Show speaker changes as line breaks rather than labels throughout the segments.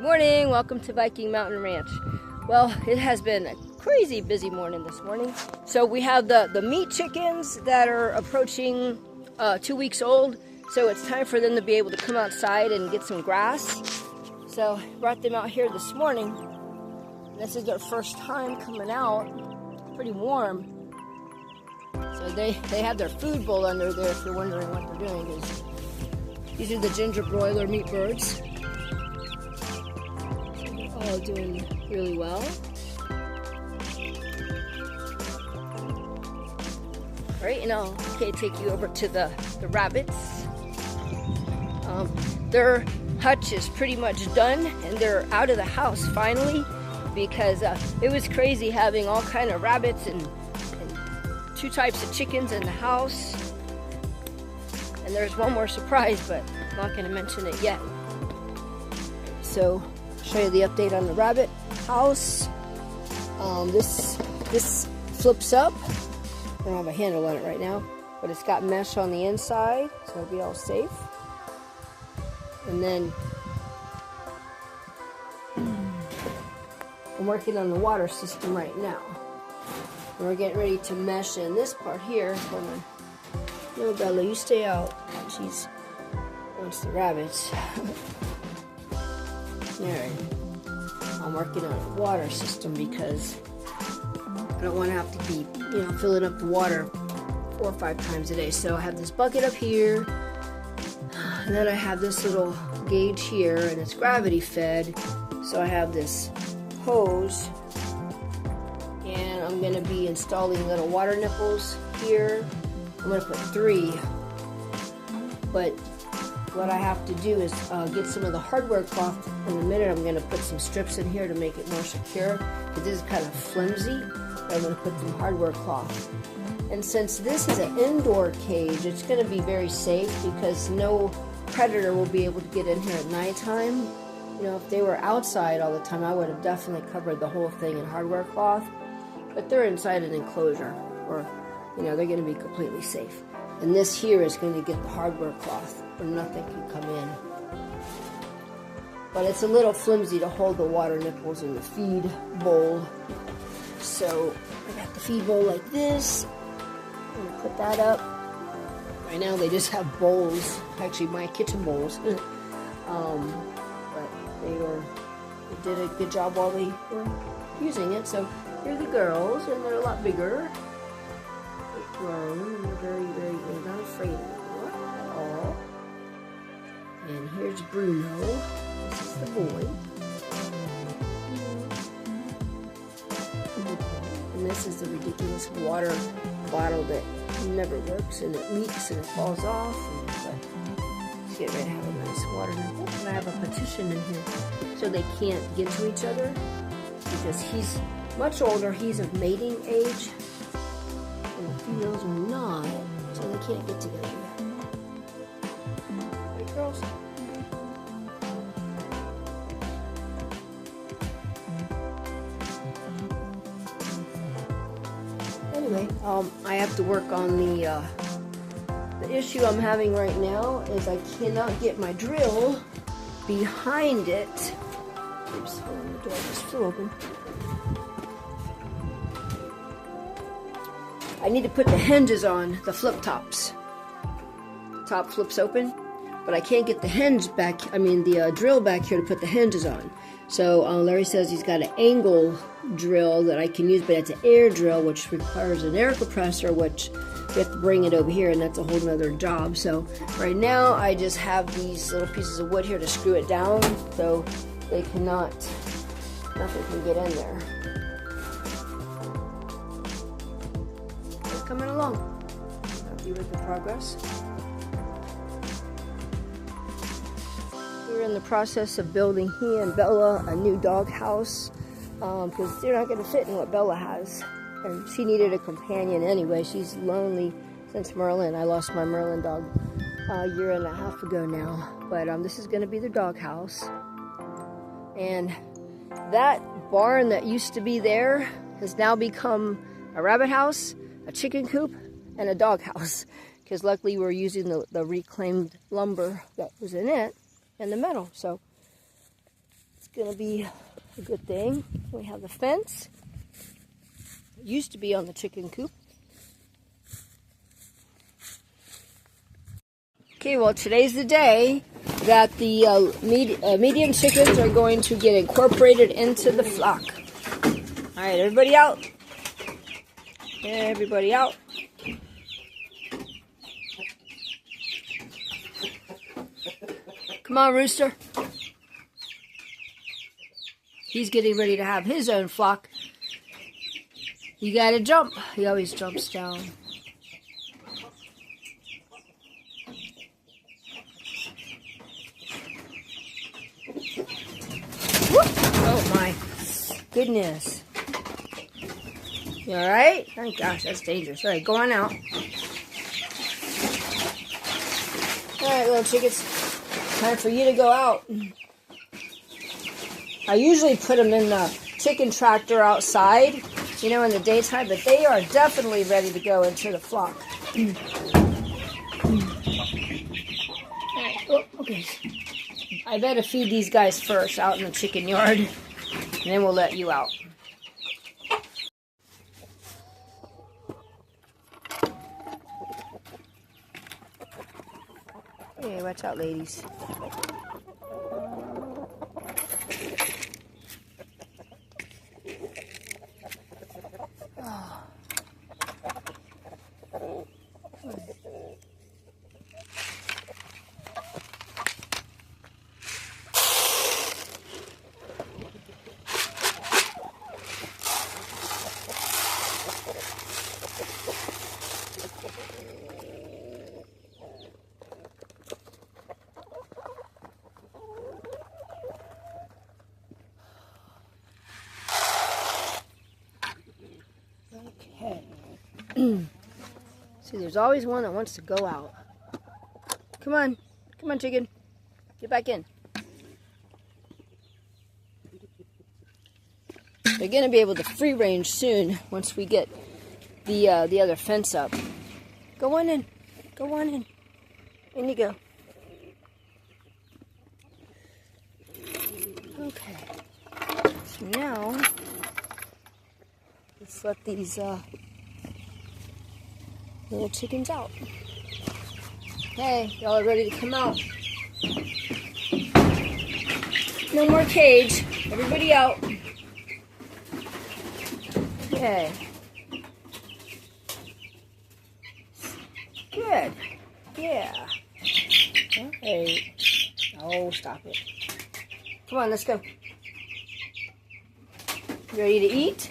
Morning, welcome to Viking Mountain Ranch. Well, it has been a crazy busy morning this morning. So we have the meat chickens that are approaching 2 weeks old. So it's time for them to be able to come outside and get some grass. So I brought them out here this morning. This is their first time coming out. It's pretty warm. So they have their food bowl under there if you're wondering what they're doing. These are the ginger broiler meat birds. All doing really well. All right, and I'll take you over to the rabbits. Their hutch is pretty much done, and they're out of the house finally, because it was crazy having all kind of rabbits and 2 types of chickens in the house. And there's one more surprise, but I'm not going to mention it yet. So show you the update on the rabbit house. This flips up. I don't have a handle on it right now, but it's got mesh on the inside, so it'll be all safe. And then I'm working on the water system right now. And we're getting ready to mesh in this part here. Hold on. No, Bella, you stay out. She's wants the rabbits. Alright, I'm working on a water system because I don't want to have to be, filling up the water 4 or 5 times a day. So I have this bucket up here, and then I have this little gauge here, and it's gravity fed. So I have this hose, and I'm going to be installing little water nipples here. I'm going to put 3, but what I have to do is get some of the hardware cloth. In a minute, I'm going to put some strips in here to make it more secure. But this is kind of flimsy. I'm going to put some hardware cloth. And since this is an indoor cage, it's going to be very safe because no predator will be able to get in here at nighttime. If they were outside all the time, I would have definitely covered the whole thing in hardware cloth. But they're inside an enclosure, or they're going to be completely safe. And this here is going to get the hardware cloth where nothing can come in. But it's a little flimsy to hold the water nipples in the feed bowl. So I got the feed bowl like this. I'm going to put that up. Right now they just have bowls, actually my kitchen bowls. But they did a good job while they were using it. So here are the girls, and they're a lot bigger. They're grown, and they're not afraid anymore at all. And here's Bruno. This is the boy. And this is the ridiculous water bottle that never works, and it leaks and it falls off. But let's get ready to have a nice water nipple. And I have a partition in here so they can't get to each other because he's much older. He's of mating age, and the females are not, so they can't get together yet. Right, girls? Anyway, I have to work on the issue I'm having right now is I cannot get my drill behind it. Oops, hold on, the door just flew open. I need to put the hinges on the flip tops. The top flips open, but I can't get the hinge back, the drill back here to put the hinges on. So Larry says he's got an angle drill that I can use, but it's an air drill, which requires an air compressor, which we have to bring it over here, and that's a whole nother job. So right now I just have these little pieces of wood here to screw it down so they nothing can get in there. It's coming along. Happy with the progress. We're in the process of building, he and Bella, a new dog house because they're not going to fit in what Bella has. And she needed a companion anyway. She's lonely since Merlin. I lost my Merlin dog a year and a half ago now. But this is going to be the dog house. And that barn that used to be there has now become a rabbit house, a chicken coop, and a dog house. Because luckily we're using the reclaimed lumber that was in it and the metal. So going to be a good thing. We have the fence. It used to be on the chicken coop. Okay, well, today's the day that the medium chickens are going to get incorporated into the flock. All right, everybody out. Everybody out. Come on, Rooster. He's getting ready to have his own flock. You gotta jump. He always jumps down. Oh my goodness. You alright? Oh gosh, that's dangerous. Alright, go on out. Alright, little chickens. Time for you to go out. I usually put them in the chicken tractor outside, you know, in the daytime, but they are definitely ready to go into the flock. Alright, oh, okay. I better feed these guys first out in the chicken yard, and then we'll let you out. Hey, watch out, ladies. Oh. Okay. See, there's always one that wants to go out. Come on. Come on, chicken. Get back in. They're going to be able to free range soon once we get the other fence up. Go on in. Go on in. In you go. Okay. So now, let's let these little chickens out. Hey, y'all are ready to come out. No more cage. Everybody out. Okay. Good. Yeah. Hey. Oh, stop it. Come on, let's go. You ready to eat?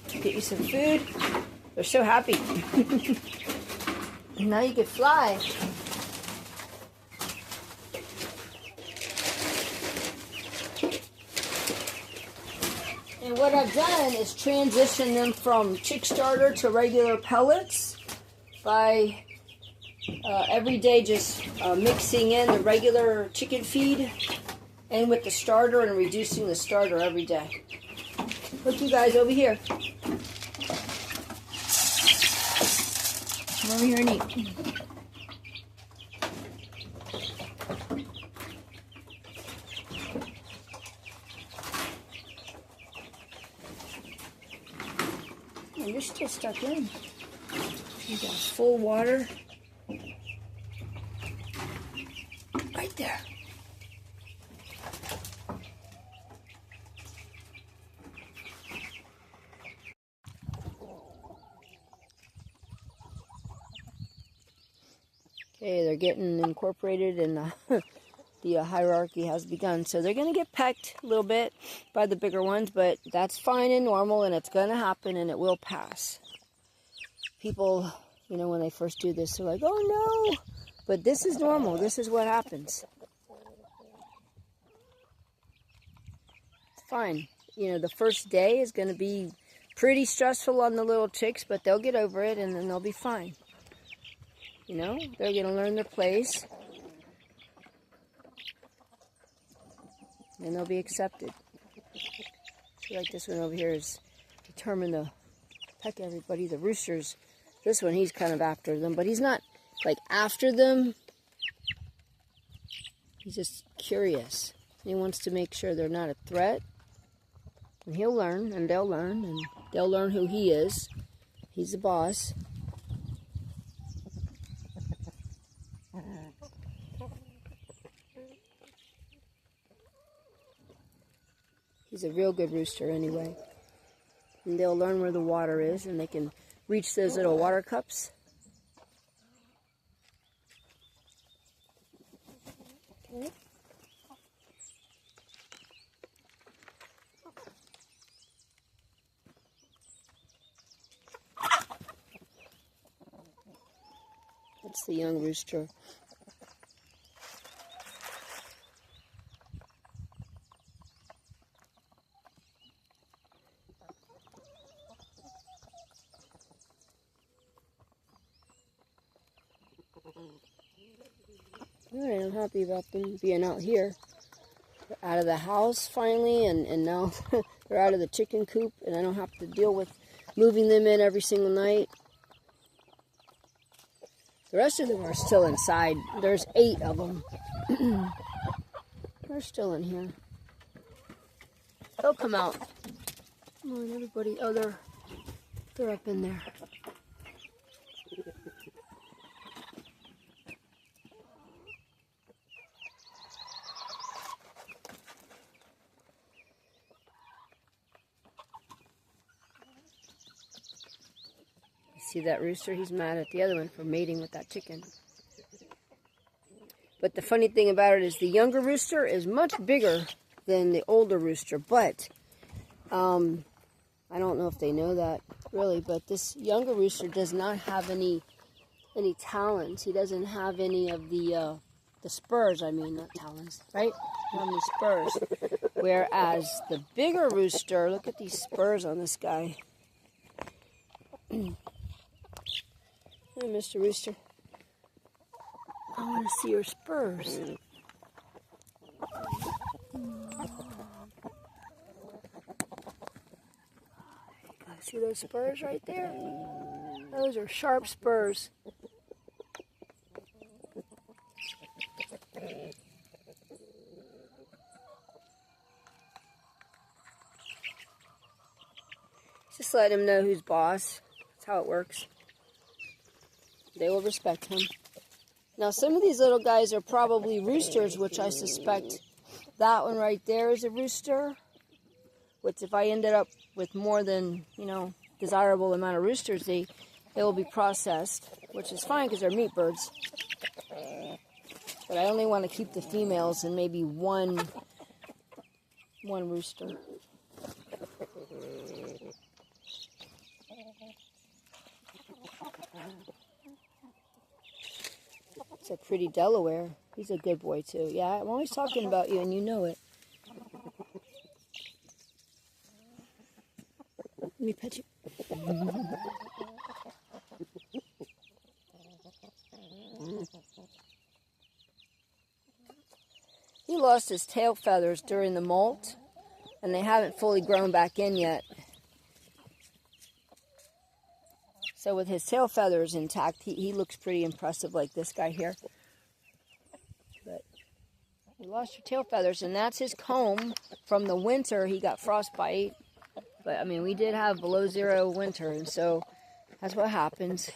Get you some food. They're so happy. Now you can fly. And what I've done is transition them from chick starter to regular pellets by every day just mixing in the regular chicken feed and with the starter and reducing the starter every day. Look, you guys, over here. Come over here and eat. Oh, you're still stuck in. You got full water. Right there. Okay, they're getting incorporated and the hierarchy has begun. So they're going to get pecked a little bit by the bigger ones, but that's fine and normal, and it's going to happen and it will pass. People, you know, when they first do this, they're like, oh no, but this is normal. This is what happens. It's fine. You know, the first day is going to be pretty stressful on the little chicks, but they'll get over it and then they'll be fine. You know, they're going to learn their place. And they'll be accepted. So like this one over here is determined to peck everybody. The roosters, this one, he's kind of after them, but he's not like after them. He's just curious. He wants to make sure they're not a threat. And he'll learn, and they'll learn who he is. He's the boss. He's a real good rooster anyway. And they'll learn where the water is, and they can reach those little water cups. Okay. That's the young rooster. Alright, I'm happy about them being out here. They're out of the house finally, and now they're out of the chicken coop, and I don't have to deal with moving them in every single night. The rest of them are still inside. There's 8 of them. They're still in here. They'll come out. Come on, everybody. Oh, they're up in there. See that rooster? He's mad at the other one for mating with that chicken. But the funny thing about it is the younger rooster is much bigger than the older rooster. But I don't know if they know that really. But this younger rooster does not have any talons. He doesn't have any of the spurs. I mean, not talons, right? Not any spurs. Whereas the bigger rooster, look at these spurs on this guy. Hey, Mr. Rooster. I want to see your spurs. See those spurs right there? Those are sharp spurs. Just let him know who's boss. That's how it works. They will respect him. Now, some of these little guys are probably roosters, which I suspect that one right there is a rooster. Which, if I ended up with more than, desirable amount of roosters, they will be processed, which is fine because they're meat birds. But I only want to keep the females and maybe one rooster. It's a pretty Delaware. He's a good boy, too. Yeah, I'm always talking about you, and you know it. Let me pet you. He lost his tail feathers during the molt, and they haven't fully grown back in yet. So with his tail feathers intact, he looks pretty impressive like this guy here. But he lost your tail feathers, and that's his comb from the winter. He got frostbite. But, I mean, we did have below 0 winter, and so that's what happens.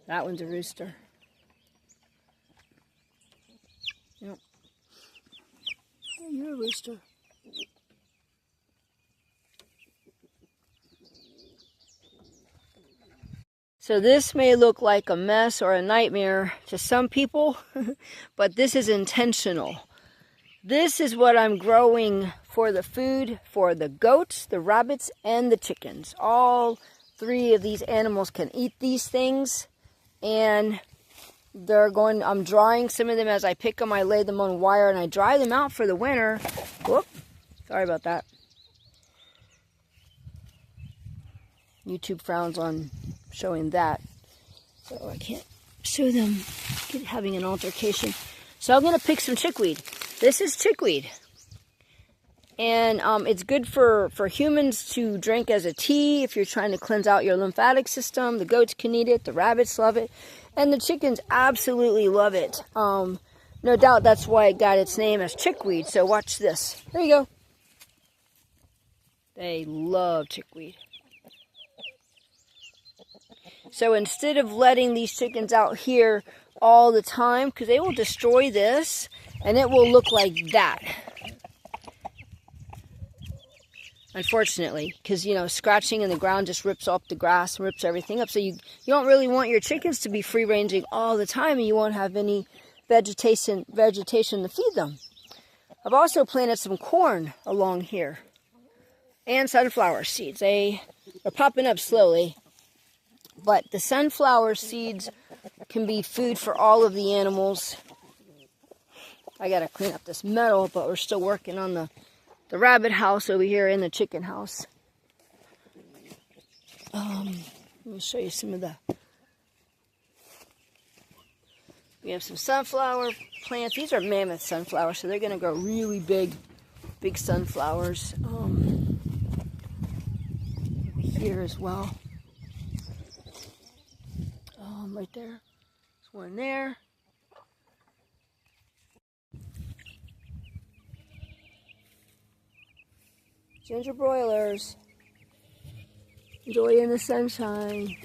That one's a rooster. Yep. Yeah, you're a rooster. So this may look like a mess or a nightmare to some people, but this is intentional. This is what I'm growing for the food for the goats, the rabbits, and the chickens. All 3 of these animals can eat these things. And I'm drying some of them as I pick them. I lay them on wire and I dry them out for the winter. Whoop, sorry about that. YouTube frowns on showing that, so I can't show them. having an altercation. So I'm going to pick some chickweed. This is chickweed. And it's good for humans to drink as a tea if you're trying to cleanse out your lymphatic system. The goats can eat it, the rabbits love it, and the chickens absolutely love it. No doubt that's why it got its name as chickweed. So watch this. There you go. They love chickweed. So instead of letting these chickens out here all the time, because they will destroy this, and it will look like that. Unfortunately, because, you know, scratching in the ground just rips up the grass and rips everything up. So you don't really want your chickens to be free-ranging all the time, and you won't have any vegetation to feed them. I've also planted some corn along here and sunflower seeds. They're popping up slowly, but the sunflower seeds can be food for all of the animals. I gotta clean up this metal, but we're still working on the rabbit house over here and the chicken house. Let me show you some of the... We have some sunflower plants. These are mammoth sunflowers, so they're going to grow really big sunflowers. Here as well. Right there. There's one there. Ginger broilers. Enjoying the sunshine.